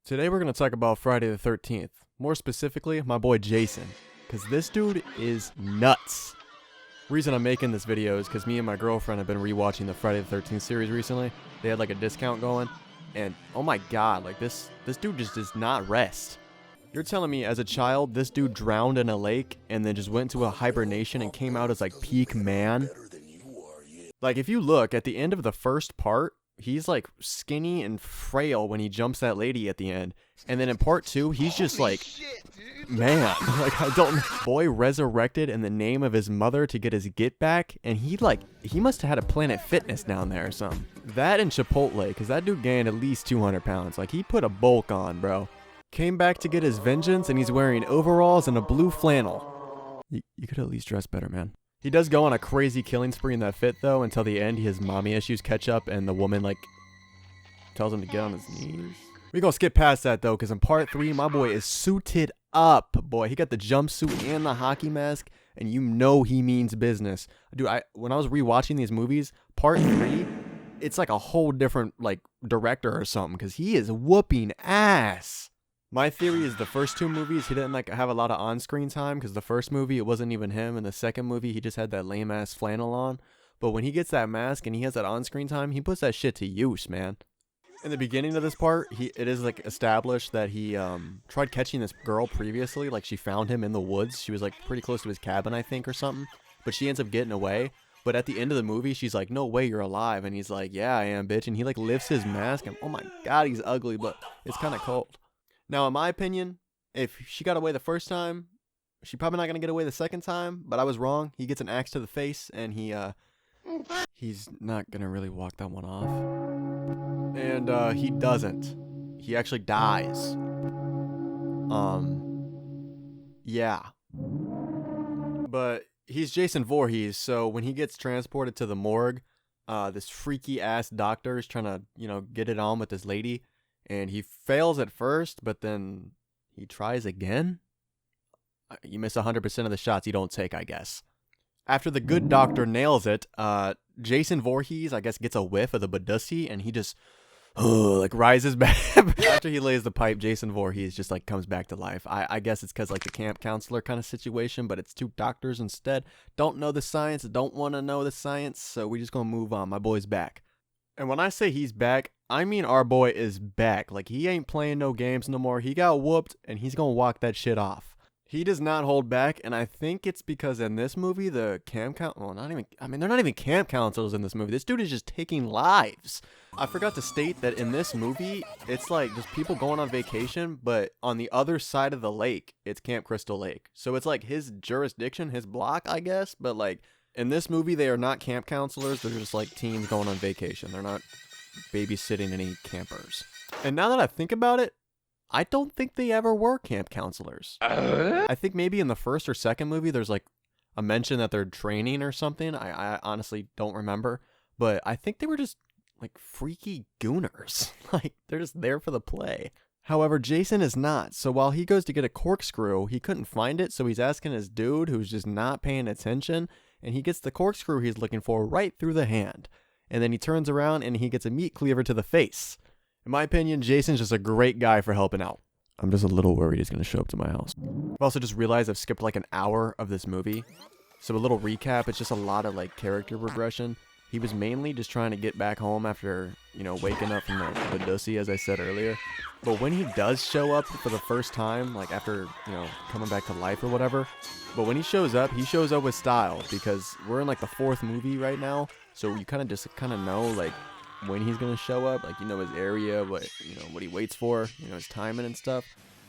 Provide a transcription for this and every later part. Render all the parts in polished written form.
Today we're going to talk about Friday the 13th. More specifically, my boy Jason. Because this dude is nuts. Reason I'm making this video is because me and my girlfriend have been rewatching the Friday the 13th series recently. They had like a discount going. And oh my god, like this dude just does not rest. You're telling me as a child, this dude drowned in a lake and then just went into a hibernation and came out as like peak man? Like if you look at the end of the first part, he's like skinny and frail when he jumps that lady at the end. And then in part 2, he's just like, man, like I don't know. Boy resurrected in the name of his mother to get his get back. And he must have had a Planet Fitness down there or something. That and Chipotle, because that dude gained at least 200 pounds. Like he put a bulk on, bro. Came back to get his vengeance and he's wearing overalls and a blue flannel. You could at least dress better, man. He does go on a crazy killing spree in that fit, though, until the end. His mommy issues catch up, and the woman, like, tells him to get on his knees. We gonna skip past that, though, because in part 3, my boy is suited up, boy. He got the jumpsuit and the hockey mask, and you know he means business. Dude, when I was rewatching these movies, part 3, it's like a whole different, like, director or something, because he is whooping ass. My theory is the first 2 movies, he didn't like have a lot of on-screen time because the first movie, it wasn't even him. And the second movie, he just had that lame-ass flannel on. But when he gets that mask and he has that on-screen time, he puts that shit to use, man. In the beginning of this part, it is like established that he tried catching this girl previously. Like she found him in the woods. She was like pretty close to his cabin, I think, or something. But she ends up getting away. But at the end of the movie, she's like, no way, you're alive. And he's like, yeah, I am, bitch. And he like lifts his mask and oh my God, he's ugly, but it's kind of cold. Now, in my opinion, if she got away the first time, she's probably not going to get away the second time, but I was wrong. He gets an axe to the face, and he's not going to really walk that one off. And he doesn't. He actually dies. Yeah. But he's Jason Voorhees, so when he gets transported to the morgue, this freaky-ass doctor is trying to, get it on with this lady. And he fails at first, but then he tries again. You miss 100% of the shots you don't take, I guess. After the good doctor nails it, Jason Voorhees, I guess, gets a whiff of the Badussi, and he just, like, rises back. After he lays the pipe, Jason Voorhees just, like, comes back to life. I guess it's because, like, the camp counselor kind of situation, but it's 2 doctors instead. Don't know the science, don't want to know the science, so we just gonna move on. My boy's back. And when I say he's back, I mean our boy is back. Like, he ain't playing no games no more. He got whooped, and he's gonna walk that shit off. He does not hold back, and I think it's because in this movie, the camp they're not even camp counselors in this movie. This dude is just taking lives. I forgot to state that in this movie, it's like just people going on vacation, but on the other side of the lake, it's Camp Crystal Lake. So it's like his jurisdiction, his block, I guess, but like, in this movie, they are not camp counselors. They're just like teens going on vacation. They're not babysitting any campers. And now that I think about it, I don't think they ever were camp counselors. I think maybe in the first or second movie, there's like a mention that they're training or something. I honestly don't remember. But I think they were just like freaky gooners. Like they're just there for the play. However, Jason is not. So while he goes to get a corkscrew, he couldn't find it. So he's asking his dude who's just not paying attention. And he gets the corkscrew he's looking for right through the hand. And then he turns around and he gets a meat cleaver to the face. In my opinion, Jason's just a great guy for helping out. I'm just a little worried he's going to show up to my house. I've also just realized I've skipped like an hour of this movie. So a little recap, it's just a lot of like character progression. He was mainly just trying to get back home after, waking up from the Badussi, as I said earlier. But when he does show up for the first time, like after, coming back to life or whatever, but when he shows up with style because we're in like the 4th movie right now. So you kind of know like when he's going to show up, like, his area, what he waits for, his timing and stuff.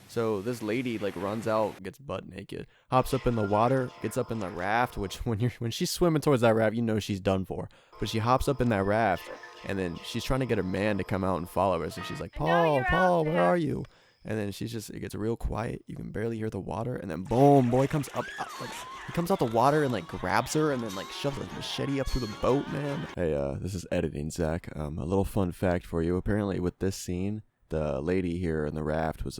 So this lady like runs out, gets butt naked, hops up in the water, gets up in the raft, which when she's swimming towards that raft, she's done for. But she hops up in that raft, and then she's trying to get her man to come out and follow her. So she's like, Paul, where are you? And then it gets real quiet. You can barely hear the water, and then boom, boy comes up, like he comes out the water and like grabs her, and then like shoves a machete up through the boat, man. Hey, this is editing, Zach. A little fun fact for you. Apparently, with this scene, the lady here in the raft was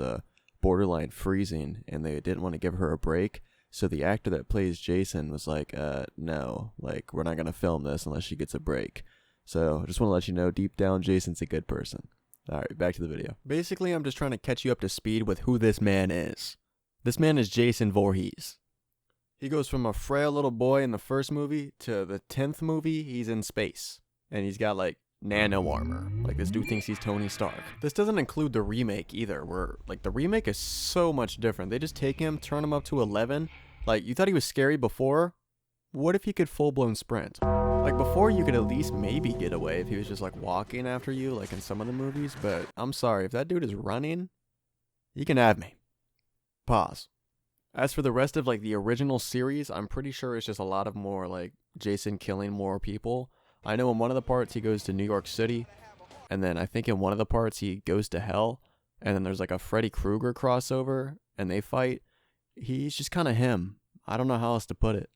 borderline freezing, and they didn't want to give her a break. So the actor that plays Jason was like, no, like, we're not going to film this unless she gets a break. So I just want to let you know, deep down, Jason's a good person. Alright, back to the video. Basically, I'm just trying to catch you up to speed with who this man is. This man is Jason Voorhees. He goes from a frail little boy in the first movie to the 10th movie, he's in space. And he's got like nano armor. Like this dude thinks he's Tony Stark. This doesn't include the remake either, where like the remake is so much different. They just take him, turn him up to 11. Like you thought he was scary before? What if he could full-blown sprint? Like before you could at least maybe get away if he was just like walking after you like in some of the movies, but I'm sorry, if that dude is running, you can have me. Pause. As for the rest of like the original series, I'm pretty sure it's just a lot of more like Jason killing more people. I know in one of the parts he goes to New York City, and then I think in one of the parts he goes to hell, and then there's like a Freddy Krueger crossover, and they fight. He's just kind of him. I don't know how else to put it.